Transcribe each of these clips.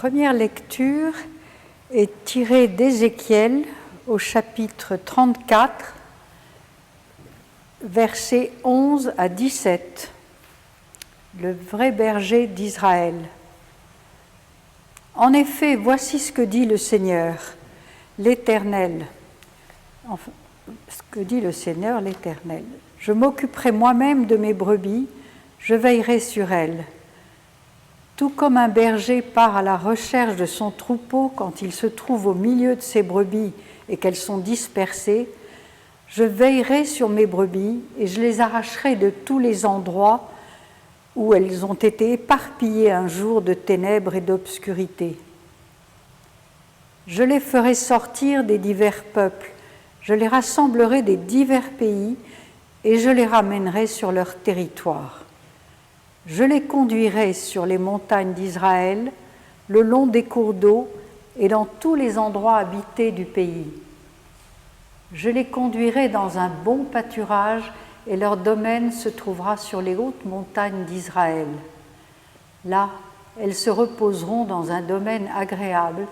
première lecture est tirée d'Ézéchiel au chapitre 34, versets 11 à 17. Le vrai berger d'Israël. En effet, voici ce que dit le Seigneur, l'Éternel. Enfin, ce que dit le Seigneur, l'Éternel. Je m'occuperai moi-même de mes brebis, je veillerai sur elles. Tout comme un berger part à la recherche de son troupeau quand il se trouve au milieu de ses brebis et qu'elles sont dispersées, je veillerai sur mes brebis et je les arracherai de tous les endroits où elles ont été éparpillées un jour de ténèbres et d'obscurité. Je les ferai sortir des divers peuples, je les rassemblerai des divers pays et je les ramènerai sur leur territoire. Je les conduirai sur les montagnes d'Israël, le long des cours d'eau et dans tous les endroits habités du pays. Je les conduirai dans un bon pâturage et leur domaine se trouvera sur les hautes montagnes d'Israël. Là, elles se reposeront dans un domaine agréable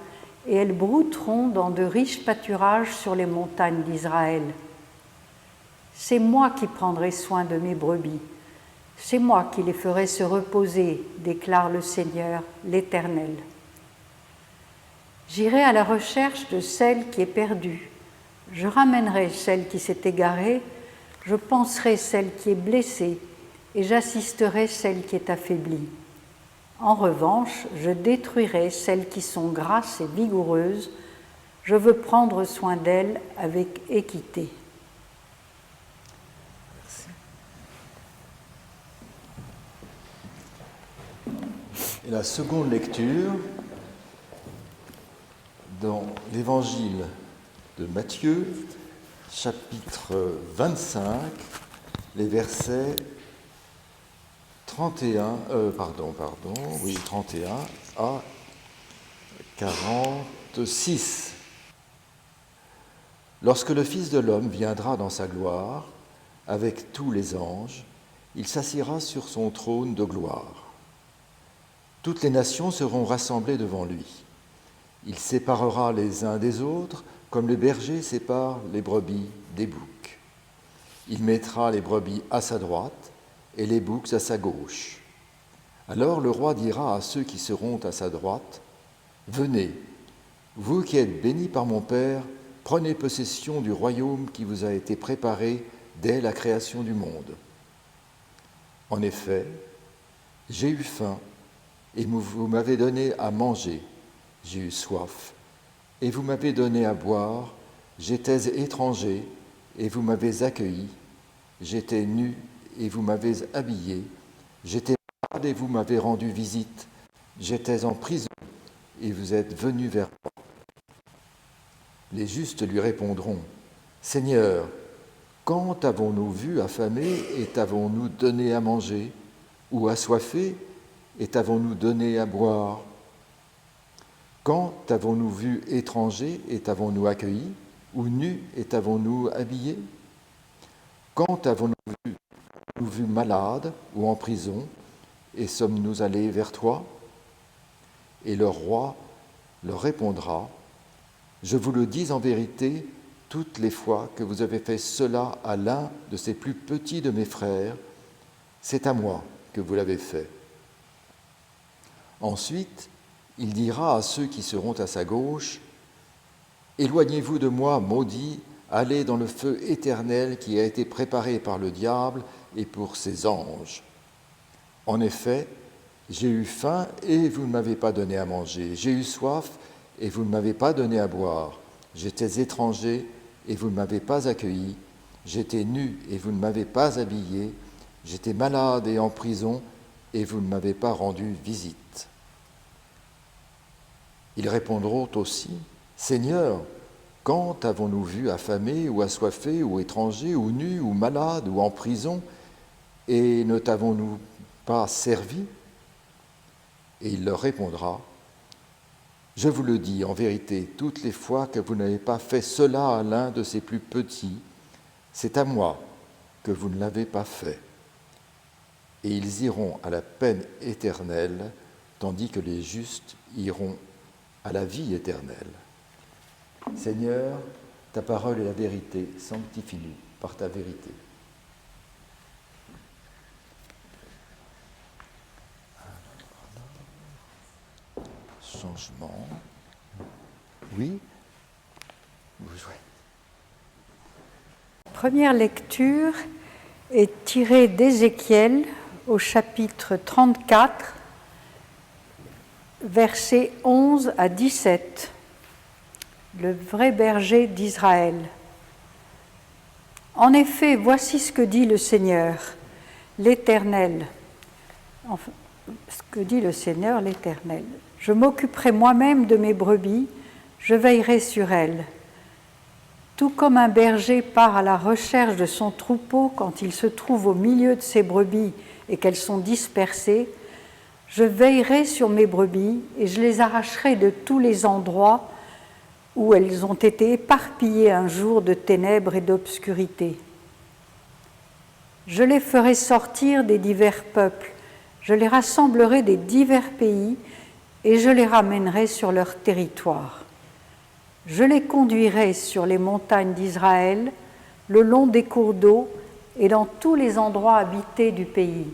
et elles brouteront dans de riches pâturages sur les montagnes d'Israël. C'est moi qui prendrai soin de mes brebis. C'est moi qui les ferai se reposer, déclare le Seigneur, l'Éternel. J'irai à la recherche de celle qui est perdue. Je ramènerai celle qui s'est égarée, je panserai celle qui est blessée et j'assisterai celle qui est affaiblie. En revanche, je détruirai celles qui sont grasses et vigoureuses. Je veux prendre soin d'elles avec équité. Et la seconde lecture dans l'évangile de Matthieu, chapitre 25, les versets 31 à 46. Lorsque le Fils de l'homme viendra dans sa gloire, avec tous les anges, il s'assiera sur son trône de gloire. Toutes les nations seront rassemblées devant lui. Il séparera les uns des autres, comme le berger sépare les brebis des boucs. Il mettra les brebis à sa droite et les boucs à sa gauche. Alors le roi dira à ceux qui seront à sa droite, « Venez, vous qui êtes bénis par mon Père, prenez possession du royaume qui vous a été préparé dès la création du monde. En effet, j'ai eu faim, et vous m'avez donné à manger, j'ai eu soif, et vous m'avez donné à boire, j'étais étranger, et vous m'avez accueilli, j'étais nu, et vous m'avez habillé, j'étais malade, et vous m'avez rendu visite, j'étais en prison, et vous êtes venus vers moi. » Les justes lui répondront, « Seigneur, quand avons-nous vu affamé, et t'avons-nous donné à manger, ou assoiffé, et t'avons-nous donné à boire? Quand t'avons-nous vu étranger et t'avons-nous accueilli, ou nu et t'avons-nous habillé? Quand avons-nous vu malade ou en prison et sommes-nous allés vers toi? » Et le roi leur répondra, « Je vous le dis en vérité, toutes les fois que vous avez fait cela à l'un de ces plus petits de mes frères, c'est à moi que vous l'avez fait. » Ensuite, il dira à ceux qui seront à sa gauche, « Éloignez-vous de moi, maudits, allez dans le feu éternel qui a été préparé par le diable et pour ses anges. En effet, j'ai eu faim et vous ne m'avez pas donné à manger, j'ai eu soif et vous ne m'avez pas donné à boire, j'étais étranger et vous ne m'avez pas accueilli, j'étais nu et vous ne m'avez pas habillé, j'étais malade et en prison et vous ne m'avez pas rendu visite. » Ils répondront aussi, « Seigneur, quand avons-nous vu affamé ou assoiffé ou étranger ou nu ou malade ou en prison et ne t'avons-nous pas servi ?» Et il leur répondra, « Je vous le dis en vérité, toutes les fois que vous n'avez pas fait cela à l'un de ces plus petits, c'est à moi que vous ne l'avez pas fait. » Et ils iront à la peine éternelle, tandis que les justes iront à la vie éternelle. Seigneur, ta parole est la vérité, sanctifie-nous par ta vérité. Changement. Oui, vous jouez. Première lecture est tirée d'Ézéchiel au chapitre 34, versets 11 à 17. Le vrai berger d'Israël. En effet, voici ce que dit le Seigneur, l'Éternel. Enfin, ce que dit le Seigneur, l'Éternel. Je m'occuperai moi-même de mes brebis, je veillerai sur elles. Tout comme un berger part à la recherche de son troupeau quand il se trouve au milieu de ses brebis et qu'elles sont dispersées, je veillerai sur mes brebis et je les arracherai de tous les endroits où elles ont été éparpillées un jour de ténèbres et d'obscurité. Je les ferai sortir des divers peuples, je les rassemblerai des divers pays et je les ramènerai sur leur territoire. Je les conduirai sur les montagnes d'Israël, le long des cours d'eau et dans tous les endroits habités du pays.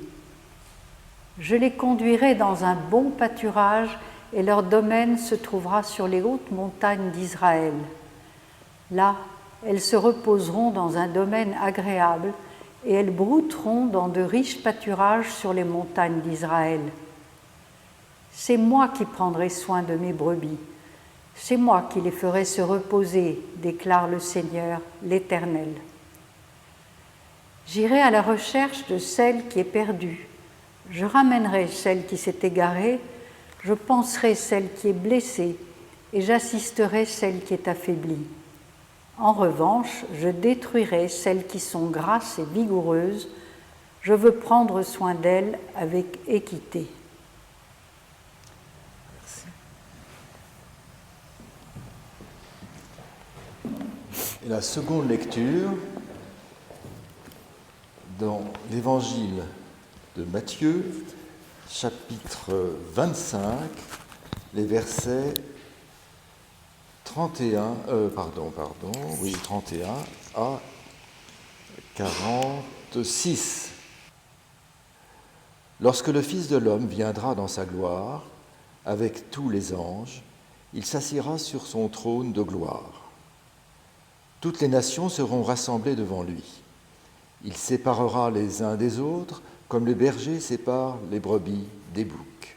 Je les conduirai dans un bon pâturage et leur domaine se trouvera sur les hautes montagnes d'Israël. Là, elles se reposeront dans un domaine agréable et elles brouteront dans de riches pâturages sur les montagnes d'Israël. C'est moi qui prendrai soin de mes brebis. C'est moi qui les ferai se reposer, déclare le Seigneur, l'Éternel. J'irai à la recherche de celle qui est perdue. Je ramènerai celle qui s'est égarée, je panserai celle qui est blessée et j'assisterai celle qui est affaiblie. En revanche, je détruirai celles qui sont grasses et vigoureuses. Je veux prendre soin d'elles avec équité. Et la seconde lecture dans l'évangile de Matthieu, chapitre 25, les versets 31 à 46. Lorsque le Fils de l'homme viendra dans sa gloire, avec tous les anges, il s'assiera sur son trône de gloire. Toutes les nations seront rassemblées devant lui. Il séparera les uns des autres, comme le berger sépare les brebis des boucs.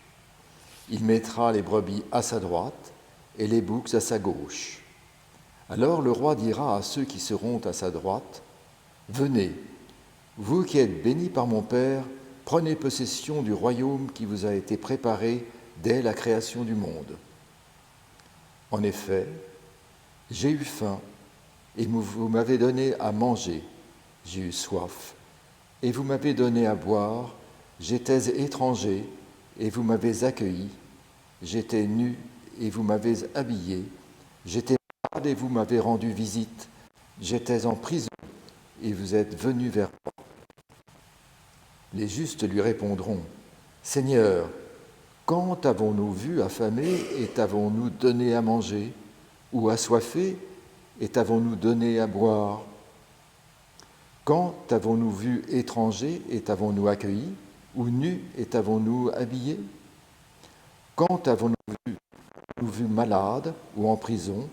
Il mettra les brebis à sa droite et les boucs à sa gauche. Alors le roi dira à ceux qui seront à sa droite, « Venez, vous qui êtes bénis par mon Père, prenez possession du royaume qui vous a été préparé dès la création du monde. En effet, j'ai eu faim et vous m'avez donné à manger, j'ai eu soif et vous m'avez donné à boire, j'étais étranger et vous m'avez accueilli, j'étais nu et vous m'avez habillé, j'étais malade et vous m'avez rendu visite, j'étais en prison et vous êtes venus vers moi. » Les justes lui répondront, « Seigneur, quand t'avons-nous vu affamé et t'avons-nous donné à manger, ou assoiffé et t'avons-nous donné à boire? Quand t'avons-nous vu étranger et t'avons-nous accueilli, ou nu et t'avons-nous habillé? Quand avons-nous vu malade ou en prison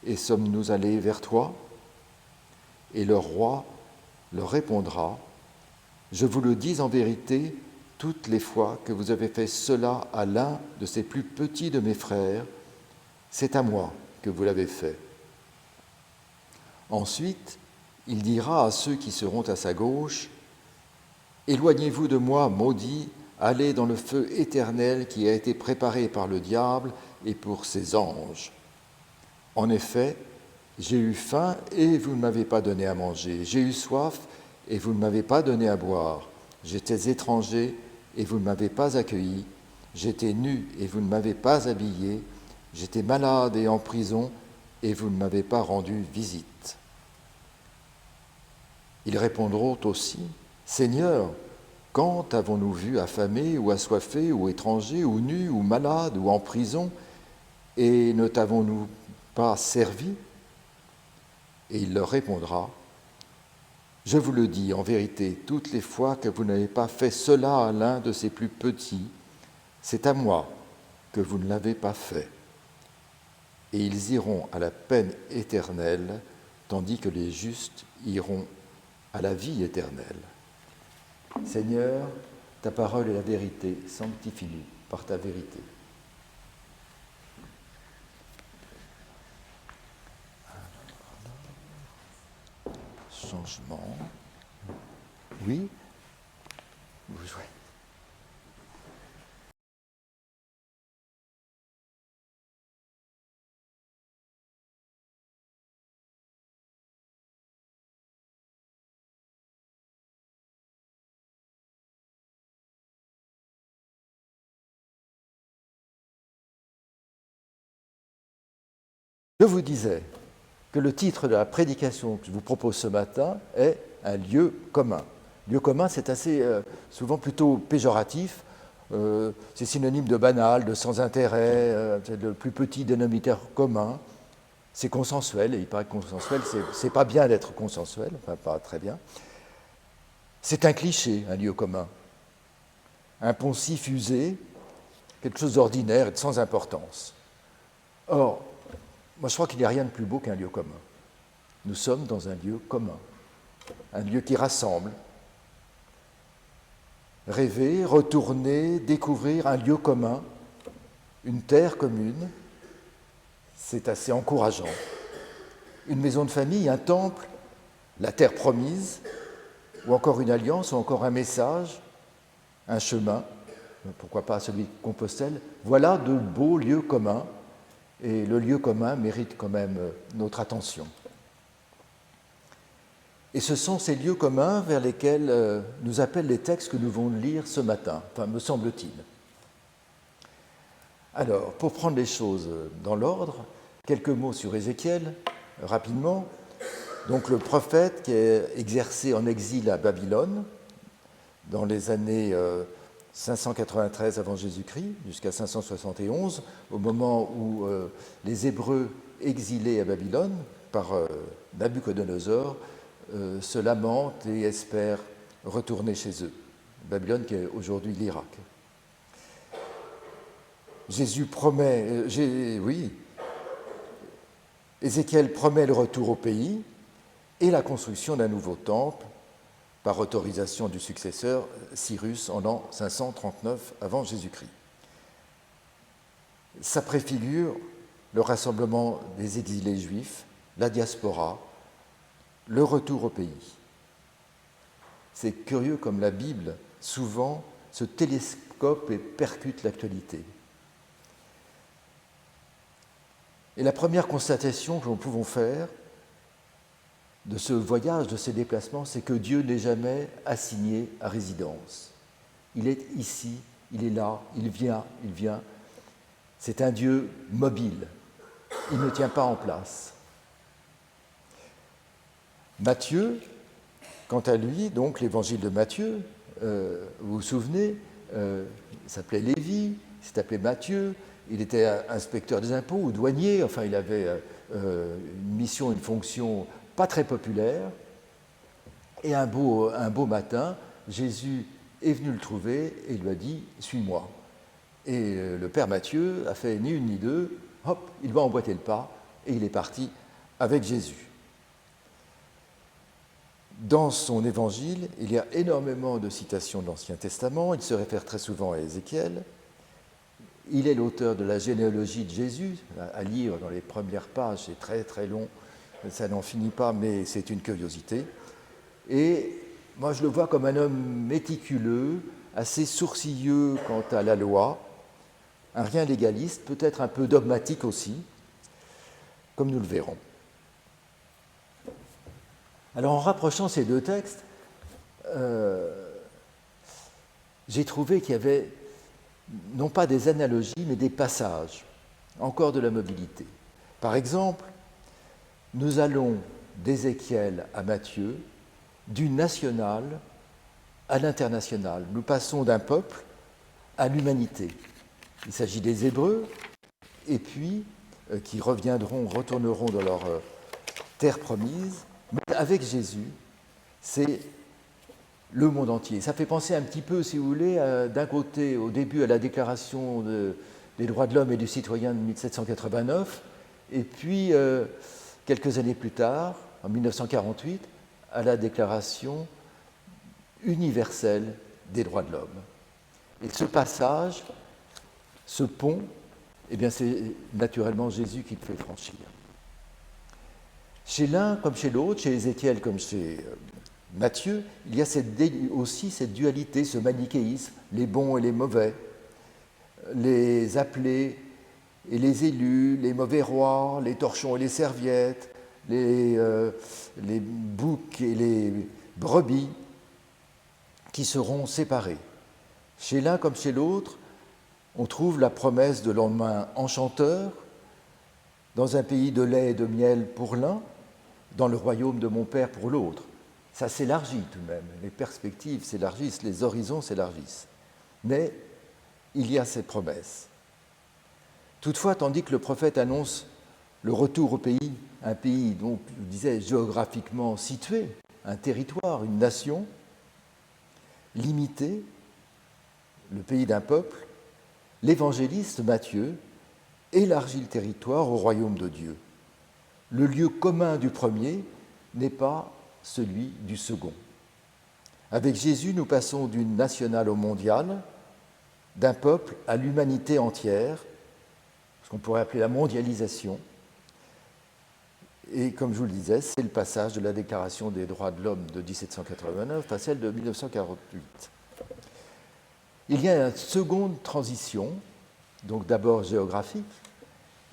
et sommes-nous allés vers toi? » Et leur roi leur répondra, « Je vous le dis en vérité, toutes les fois que vous avez fait cela à l'un de ces plus petits de mes frères, c'est à moi que vous l'avez fait. » Ensuite, il dira à ceux qui seront à sa gauche, « Éloignez-vous de moi, maudits, allez dans le feu éternel qui a été préparé par le diable et pour ses anges. En effet, j'ai eu faim et vous ne m'avez pas donné à manger, j'ai eu soif et vous ne m'avez pas donné à boire, j'étais étranger et vous ne m'avez pas accueilli, j'étais nu et vous ne m'avez pas habillé, j'étais malade et en prison et vous ne m'avez pas rendu visite. » Ils répondront aussi, « Seigneur, Quand avons-nous vu affamé ou assoiffé ou étranger ou nu ou malade ou en prison et ne t'avons-nous pas servi ? Et il leur répondra, je vous le dis en vérité, toutes les fois que vous n'avez pas fait cela à l'un de ces plus petits, c'est à moi que vous ne l'avez pas fait. Et ils iront à la peine éternelle, tandis que les justes iront à la vie éternelle. Seigneur, ta parole est la vérité, sanctifie-nous par ta vérité. Changement. Oui, vous jouez. Je vous disais que le titre de la prédication que je vous propose ce matin est « Un lieu commun ». Lieu commun, c'est assez souvent plutôt péjoratif. C'est synonyme de banal, de sans intérêt, c'est le plus petit dénominateur commun. C'est consensuel, et il paraît que consensuel, c'est pas bien d'être consensuel, enfin pas très bien. C'est un cliché, un lieu commun. Un poncif usé, quelque chose d'ordinaire et de sans importance. Or, moi je crois qu'il n'y a rien de plus beau qu'un lieu commun. Nous sommes dans un lieu commun, un lieu qui rassemble. Rêver, retourner, découvrir un lieu commun, une terre commune, c'est assez encourageant. Une maison de famille, un temple, la terre promise, ou encore une alliance, ou encore un message, un chemin, pourquoi pas celui de Compostelle, voilà de beaux lieux communs, et le lieu commun mérite quand même notre attention. Et ce sont ces lieux communs vers lesquels nous appellent les textes que nous venons de lire ce matin, enfin me semble-t-il. Alors, pour prendre les choses dans l'ordre, quelques mots sur Ézéchiel, rapidement. Donc le prophète qui est exercé en exil à Babylone dans les années 593 avant Jésus-Christ jusqu'à 571, au moment où les Hébreux exilés à Babylone par Nabuchodonosor se lamentent et espèrent retourner chez eux. Babylone qui est aujourd'hui l'Irak. Ézéchiel promet le retour au pays et la construction d'un nouveau temple par autorisation du successeur Cyrus en l'an 539 avant Jésus-Christ. Ça préfigure le rassemblement des exilés juifs, la diaspora, le retour au pays. C'est curieux comme la Bible, souvent, se télescope et percute l'actualité. Et la première constatation que nous pouvons faire de ce voyage, de ces déplacements, c'est que Dieu n'est jamais assigné à résidence. Il est ici, il est là, il vient. C'est un Dieu mobile. Il ne tient pas en place. Matthieu, quant à lui, donc l'évangile de Matthieu, vous vous souvenez, il s'appelait Lévi, il s'est appelé Matthieu, il était inspecteur des impôts ou douanier, enfin il avait une mission, une fonction pas très populaire. Et un beau matin, Jésus est venu le trouver et lui a dit « Suis-moi ». Et le père Matthieu a fait ni une ni deux, hop, il va emboîter le pas et il est parti avec Jésus. Dans son évangile, il y a énormément de citations de l'Ancien Testament, il se réfère très souvent à Ézéchiel. Il est l'auteur de la généalogie de Jésus, à lire dans les premières pages, c'est très très long, ça n'en finit pas, mais c'est une curiosité. Et moi je le vois comme un homme méticuleux, assez sourcilleux quant à la loi, un rien légaliste, peut-être un peu dogmatique aussi, comme nous le verrons. Alors en rapprochant ces deux textes, j'ai trouvé qu'il y avait non pas des analogies, mais des passages, encore de la mobilité. Par exemple, nous allons d'Ézéchiel à Matthieu, du national à l'international. Nous passons d'un peuple à l'humanité. Il s'agit des Hébreux, et puis qui retourneront dans leur terre promise. Mais avec Jésus, c'est le monde entier. Ça fait penser un petit peu, si vous voulez, d'un côté, au début, à la Déclaration des droits de l'homme et du citoyen de 1789, et puis, quelques années plus tard, en 1948, à la Déclaration universelle des droits de l'homme. Et ce passage, ce pont, eh bien, c'est naturellement Jésus qui le fait franchir. Chez l'un comme chez l'autre, chez Ézéchiel comme chez Matthieu, il y a aussi cette dualité, ce manichéisme, les bons et les mauvais, les appelés et les élus, les mauvais rois, les torchons et les serviettes, les boucs et les brebis qui seront séparés. Chez l'un comme chez l'autre, on trouve la promesse de lendemain enchanteur, dans un pays de lait et de miel pour l'un, dans le royaume de mon Père pour l'autre. Ça s'élargit tout de même, les perspectives s'élargissent, les horizons s'élargissent. Mais il y a ces promesses. Toutefois, tandis que le prophète annonce le retour au pays, un pays, donc, je disais, géographiquement situé, un territoire, une nation, limité, le pays d'un peuple, l'évangéliste Matthieu élargit le territoire au royaume de Dieu. Le lieu commun du premier n'est pas celui du second. Avec Jésus, nous passons d'une nationale au mondial, d'un peuple à l'humanité entière, ce qu'on pourrait appeler la mondialisation. Et comme je vous le disais, c'est le passage de la Déclaration des droits de l'homme de 1789 à celle de 1948. Il y a une seconde transition, donc d'abord géographique,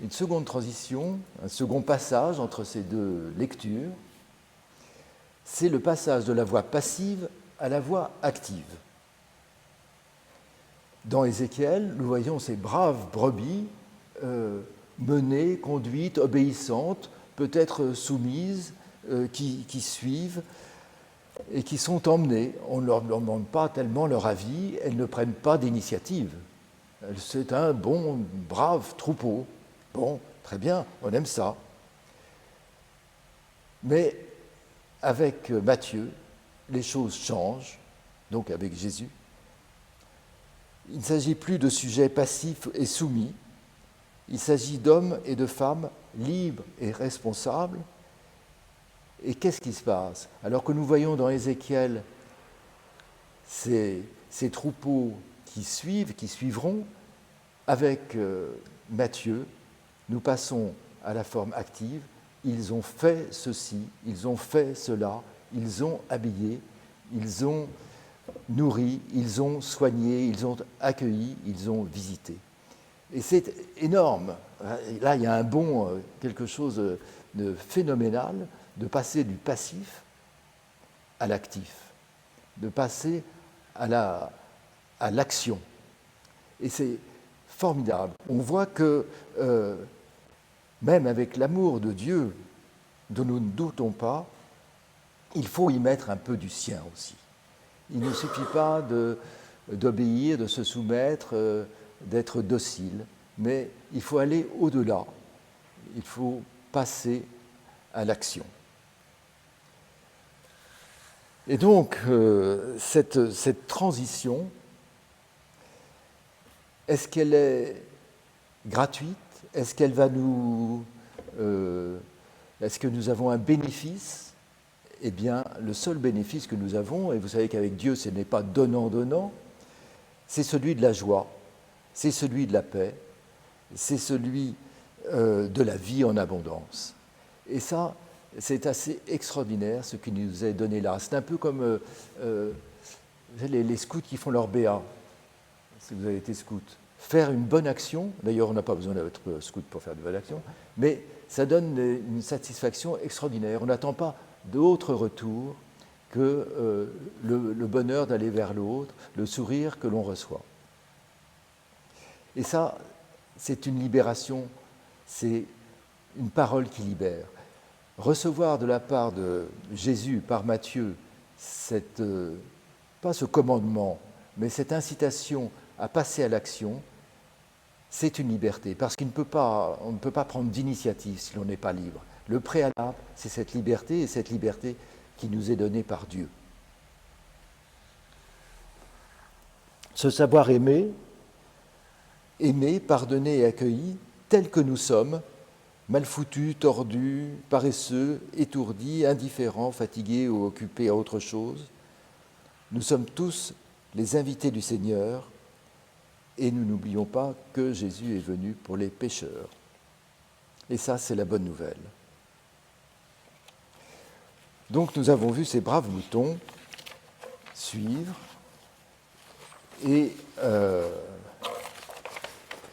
une seconde transition, un second passage entre ces deux lectures, c'est le passage de la voix passive à la voix active. Dans Ézéchiel, nous voyons ces braves brebis menées, conduites, obéissantes, peut-être soumises, qui suivent et qui sont emmenées. On ne leur demande pas tellement leur avis, elles ne prennent pas d'initiative. C'est un bon, brave troupeau. Bon, très bien, on aime ça. Mais avec Matthieu, les choses changent, donc avec Jésus. Il ne s'agit plus de sujets passifs et soumis, il s'agit d'hommes et de femmes libres et responsables. Et qu'est-ce qui se passe? Alors que nous voyons dans Ézéchiel ces troupeaux qui suivent, qui suivront, avec Matthieu, nous passons à la forme active. Ils ont fait ceci, ils ont fait cela, ils ont habillé, ils ont nourri, ils ont soigné, ils ont accueilli, ils ont visité. Et c'est énorme. Là, il y a un bond, quelque chose de phénoménal, de passer du passif à l'actif, de passer à l'action. Et c'est formidable. On voit que même avec l'amour de Dieu, dont nous ne doutons pas, il faut y mettre un peu du sien aussi. Il ne suffit pas d'obéir, de se soumettre, d'être docile, mais il faut aller au-delà. Il faut passer à l'action. Et donc, cette transition, est-ce qu'elle est gratuite? Est-ce qu'elle va est-ce que nous avons un bénéfice? Eh bien, le seul bénéfice que nous avons, et vous savez qu'avec Dieu, ce n'est pas donnant-donnant, c'est celui de la joie, c'est celui de la paix, c'est celui de la vie en abondance. Et ça, c'est assez extraordinaire ce qui nous est donné là. C'est un peu comme les scouts qui font leur BA, si vous avez été scout. Faire une bonne action, d'ailleurs on n'a pas besoin d'être scout pour faire de bonnes actions, mais ça donne une satisfaction extraordinaire. On n'attend pas d'autre retour que le bonheur d'aller vers l'autre, le sourire que l'on reçoit. Et ça, c'est une libération, c'est une parole qui libère. Recevoir de la part de Jésus, par Matthieu, cette pas ce commandement, mais cette incitation à passer à l'action, c'est une liberté, parce qu'on ne peut pas prendre d'initiative si l'on n'est pas libre. Le préalable, c'est cette liberté, et cette liberté qui nous est donnée par Dieu. Ce savoir aimer, pardonner et accueillir, tel que nous sommes, mal foutus, tordus, paresseux, étourdis, indifférents, fatigués ou occupés à autre chose, nous sommes tous les invités du Seigneur, et nous n'oublions pas que Jésus est venu pour les pécheurs. Et ça, c'est la bonne nouvelle. Donc nous avons vu ces braves moutons suivre, et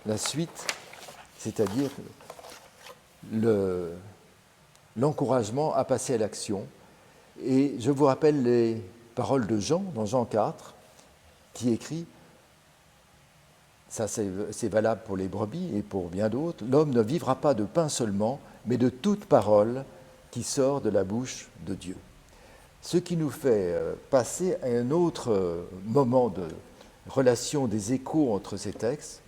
la suite, c'est-à-dire l'encouragement à passer à l'action. Et je vous rappelle les paroles de Jean, dans Jean 4, qui écrit, ça c'est valable pour les brebis et pour bien d'autres, « L'homme ne vivra pas de pain seulement, mais de toute parole qui sort de la bouche de Dieu. » Ce qui nous fait passer à un autre moment de relation des échos entre ces textes,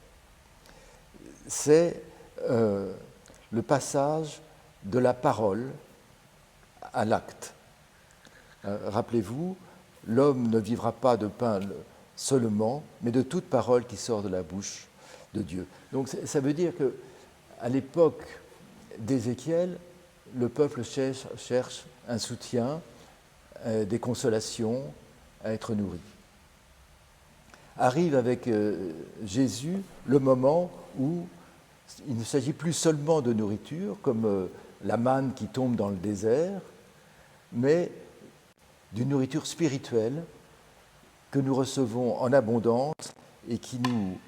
c'est le passage de la parole à l'acte. Rappelez-vous, l'homme ne vivra pas de pain seulement, mais de toute parole qui sort de la bouche de Dieu. Donc ça veut dire qu'à l'époque d'Ézéchiel, le peuple cherche un soutien, des consolations, à être nourri. Arrive avec Jésus le moment où il ne s'agit plus seulement de nourriture, comme la manne qui tombe dans le désert, mais d'une nourriture spirituelle que nous recevons en abondance et qui nous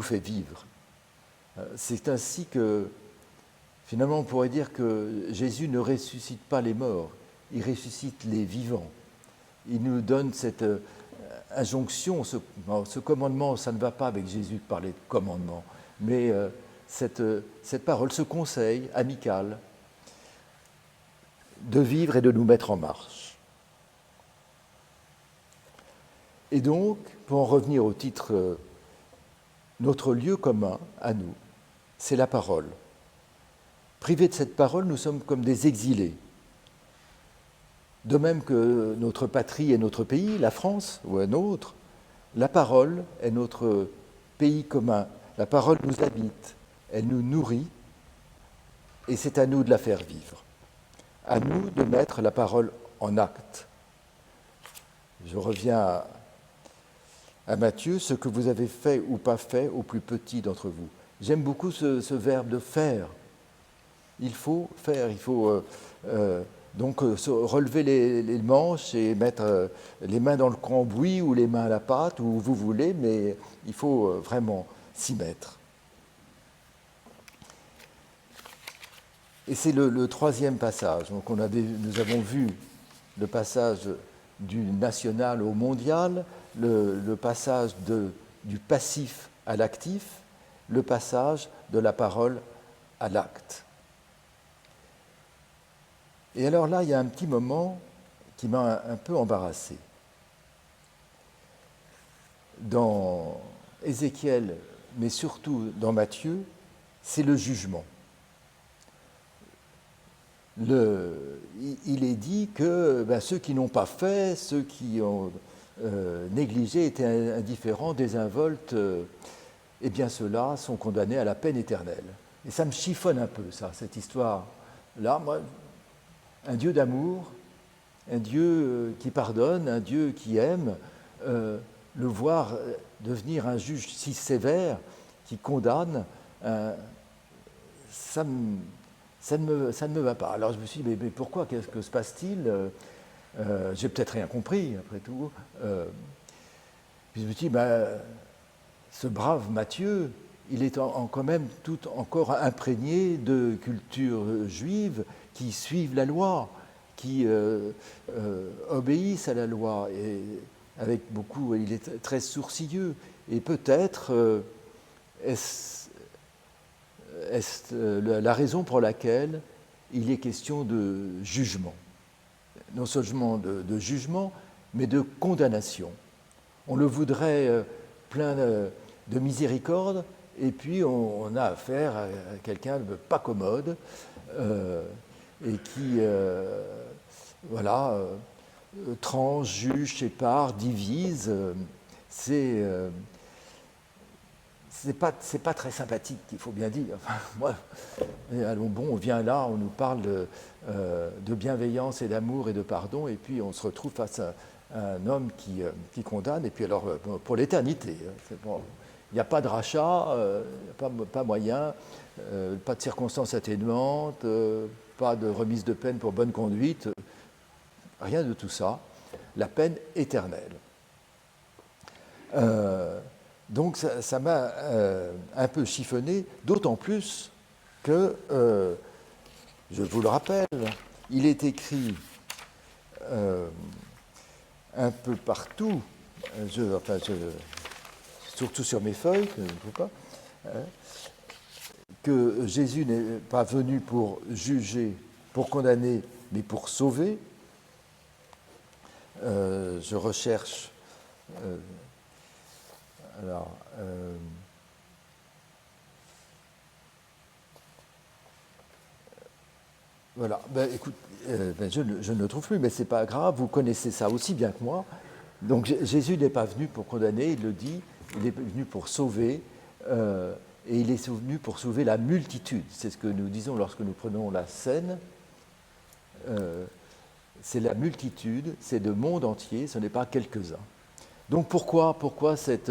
fait vivre. C'est ainsi que, finalement, on pourrait dire que Jésus ne ressuscite pas les morts, il ressuscite les vivants. Il nous donne cette injonction, ce commandement, ça ne va pas avec Jésus de parler de commandement, mais cette parole, ce conseil amical de vivre et de nous mettre en marche. Et donc, pour en revenir au titre, notre lieu commun à nous, c'est la parole. Privés de cette parole, nous sommes comme des exilés. De même que notre patrie est notre pays, la France ou un autre, la parole est notre pays commun. La parole nous habite, elle nous nourrit, et c'est à nous de la faire vivre. À nous de mettre la parole en acte. Je reviens à Matthieu, ce que vous avez fait ou pas fait au plus petit d'entre vous. J'aime beaucoup ce verbe de faire. Il faut faire, il faut donc relever les manches et mettre les mains dans le cambouis ou les mains à la pâte, où vous voulez, mais il faut vraiment s'y mettre. Et c'est le troisième passage. Donc nous avons vu le passage du national au mondial, le passage du passif à l'actif, le passage de la parole à l'acte. Et alors là, il y a un petit moment qui m'a un peu embarrassé. Dans Ézéchiel, mais surtout dans Matthieu, c'est le jugement. Il est dit que ceux qui n'ont pas fait, ceux qui ont négligé, étaient indifférents, désinvoltes, eh bien ceux-là sont condamnés à la peine éternelle. Et ça me chiffonne un peu, ça, cette histoire-là. Moi, un Dieu d'amour, un Dieu qui pardonne, un Dieu qui aime, le voir devenir un juge si sévère, qui condamne, ça ne me va pas. Alors je me suis dit, mais pourquoi, qu'est-ce que se passe-t-il ? J'ai peut-être rien compris, après tout. Puis je me suis dit, ce brave Matthieu, il est quand même tout encore imprégné de culture juive, qui suivent la loi, qui obéissent à la loi, et avec beaucoup, il est très sourcilleux. Et peut-être est-ce la raison pour laquelle il est question de jugement. Non seulement de jugement, mais de condamnation. On le voudrait plein de miséricorde, et puis on a affaire à quelqu'un de pas commode, et qui, tranche, juge, sépare, divise. C'est pas très sympathique, il faut bien dire. Enfin, moi, allons bon, on vient là, on nous parle de bienveillance et d'amour et de pardon, et puis on se retrouve face à un homme qui condamne, et puis alors pour l'éternité. Bon, il n'y a pas de rachat, pas moyen, pas de circonstances atténuantes, pas de remise de peine pour bonne conduite, rien de tout ça. La peine éternelle. Donc ça m'a un peu chiffonné, d'autant plus que, je vous le rappelle, il est écrit un peu partout, surtout sur mes feuilles, que je ne trouve pas, que Jésus n'est pas venu pour juger, pour condamner, mais pour sauver. Je recherche... voilà, écoute, je ne le trouve plus, mais ce n'est pas grave, vous connaissez ça aussi bien que moi. Donc Jésus n'est pas venu pour condamner, il le dit, il est venu pour sauver, et il est venu pour sauver la multitude. C'est ce que nous disons lorsque nous prenons la scène. C'est la multitude, c'est le monde entier, ce n'est pas quelques-uns. Donc pourquoi cette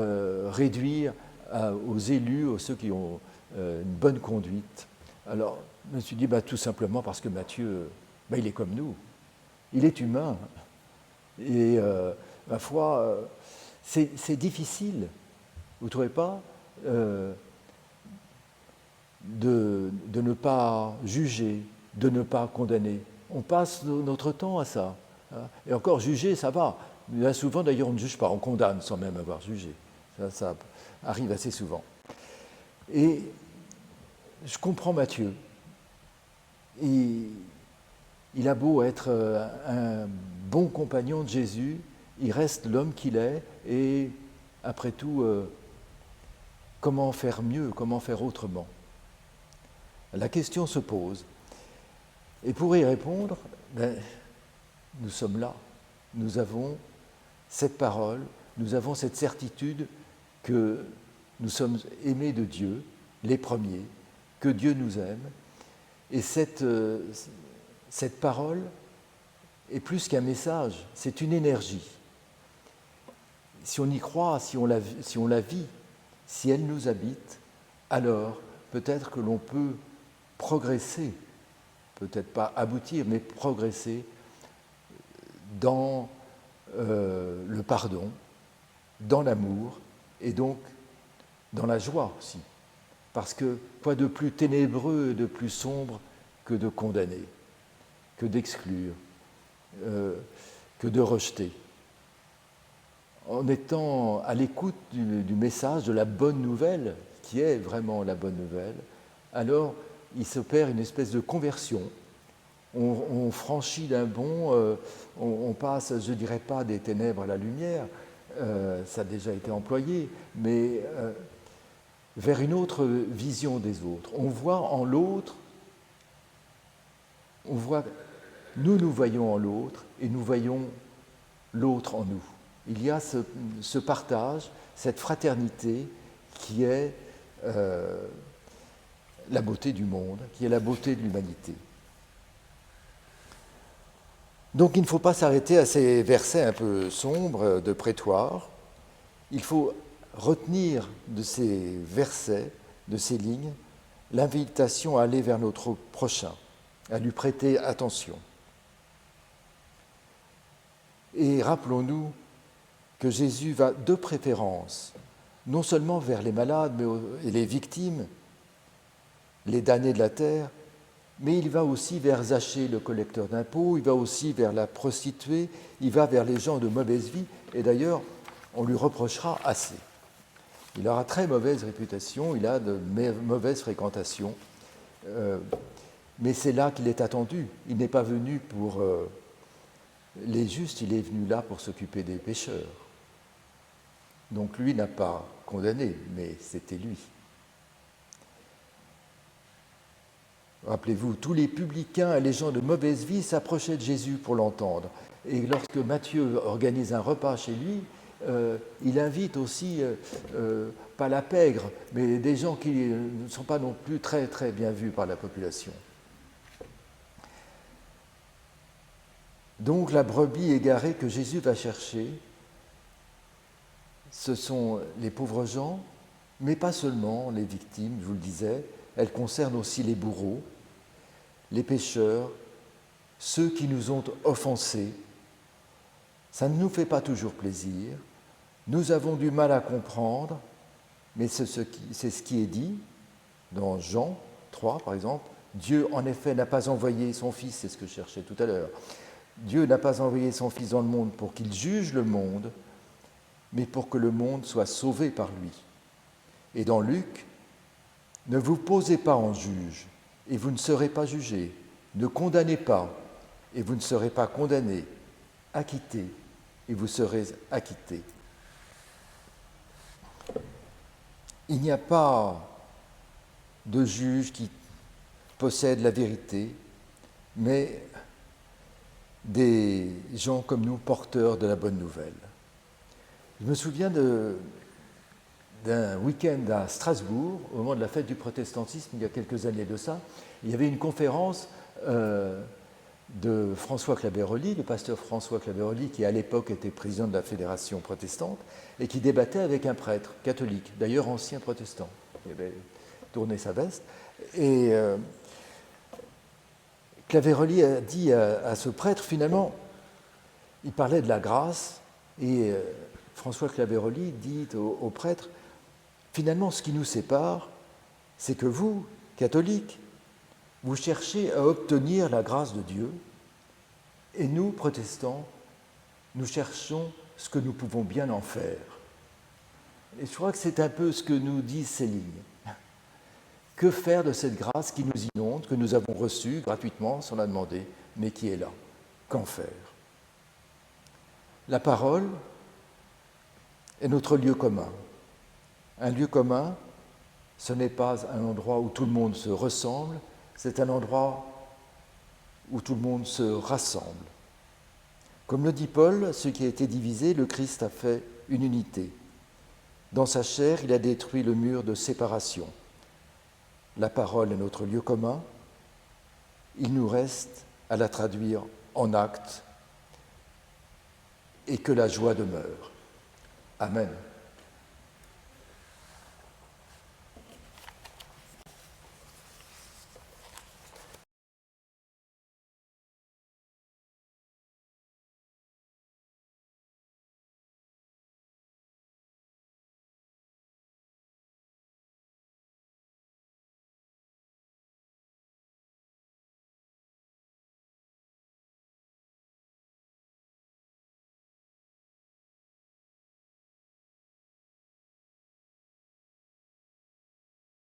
réduire aux élus, aux ceux qui ont une bonne conduite? Alors, je me suis dit, tout simplement parce que Matthieu, il est comme nous, il est humain. Et ma foi, c'est difficile, vous ne trouvez pas, de ne pas juger, de ne pas condamner. On passe notre temps à ça. Et encore, juger, ça va. Bien souvent, d'ailleurs, on ne juge pas, on condamne sans même avoir jugé. Ça arrive assez souvent. Et je comprends Matthieu. Il a beau être un bon compagnon de Jésus, il reste l'homme qu'il est, et après tout, comment faire mieux, comment faire autrement? La question se pose. Et pour y répondre, nous sommes là. Nous avons cette parole, nous avons cette certitude que nous sommes aimés de Dieu, les premiers, que Dieu nous aime. Et cette parole est plus qu'un message, c'est une énergie. Si on y croit, si on la vit, si elle nous habite, alors peut-être que l'on peut progresser, peut-être pas aboutir, mais progresser dans le pardon, dans l'amour et donc dans la joie aussi. Parce que quoi de plus ténébreux et de plus sombre que de condamner, que d'exclure, que de rejeter. En étant à l'écoute du message, de la bonne nouvelle, qui est vraiment la bonne nouvelle, alors il s'opère une espèce de conversion. On franchit d'un bond, on passe, je ne dirais pas des ténèbres à la lumière, ça a déjà été employé, mais vers une autre vision des autres. On voit en l'autre, nous voyons en l'autre et nous voyons l'autre en nous. Il y a ce partage, cette fraternité qui est la beauté du monde, qui est la beauté de l'humanité. Donc il ne faut pas s'arrêter à ces versets un peu sombres de prétoire. Il faut retenir de ces versets, de ces lignes, l'invitation à aller vers notre prochain, à lui prêter attention. Et rappelons-nous que Jésus va de préférence, non seulement vers les malades et les victimes, les damnés de la terre, mais il va aussi vers Zachée, le collecteur d'impôts, il va aussi vers la prostituée, il va vers les gens de mauvaise vie, et d'ailleurs, on lui reprochera assez. Il aura très mauvaise réputation, il a de mauvaises fréquentations, mais c'est là qu'il est attendu. Il n'est pas venu pour les justes, il est venu là pour s'occuper des pécheurs. Donc lui n'a pas condamné, mais c'était lui. Rappelez-vous, tous les publicains et les gens de mauvaise vie s'approchaient de Jésus pour l'entendre. Et lorsque Matthieu organise un repas chez lui, il invite aussi, pas la pègre, mais des gens qui ne sont pas non plus très, très bien vus par la population. Donc la brebis égarée que Jésus va chercher, ce sont les pauvres gens, mais pas seulement les victimes, je vous le disais, elles concernent aussi les bourreaux, les pécheurs, ceux qui nous ont offensés. Ça ne nous fait pas toujours plaisir, nous avons du mal à comprendre, mais c'est ce qui est dit dans Jean 3, par exemple. Dieu, en effet, n'a pas envoyé son Fils, c'est ce que je cherchais tout à l'heure. Dieu n'a pas envoyé son Fils dans le monde pour qu'il juge le monde, mais pour que le monde soit sauvé par lui. Et dans Luc, ne vous posez pas en juge, et vous ne serez pas jugés. Ne condamnez pas, et vous ne serez pas condamnés. Acquittez, et vous serez acquittés. Il n'y a pas de juge qui possède la vérité, mais des gens comme nous, porteurs de la bonne nouvelle. Je me souviens d'un week-end à Strasbourg, au moment de la fête du protestantisme, il y a quelques années de ça. Il y avait une conférence de François Claveroli, le pasteur François Claveroli, qui à l'époque était président de la Fédération protestante, et qui débattait avec un prêtre catholique, d'ailleurs ancien protestant. Il avait tourné sa veste. Et Claveroli a dit à ce prêtre, finalement, il parlait de la grâce, et François Claveroli dit au prêtre, finalement, ce qui nous sépare, c'est que vous, catholiques, vous cherchez à obtenir la grâce de Dieu, et nous, protestants, nous cherchons ce que nous pouvons bien en faire. Et je crois que c'est un peu ce que nous disent ces lignes. Que faire de cette grâce qui nous inonde, que nous avons reçue gratuitement, sans la demander, mais qui est là? Qu'en faire? La parole est notre lieu commun. Un lieu commun, ce n'est pas un endroit où tout le monde se ressemble, c'est un endroit où tout le monde se rassemble. Comme le dit Paul, ce qui a été divisé, le Christ a fait une unité. Dans sa chair, il a détruit le mur de séparation. La parole est notre lieu commun. Il nous reste à la traduire en actes et que la joie demeure. Amen.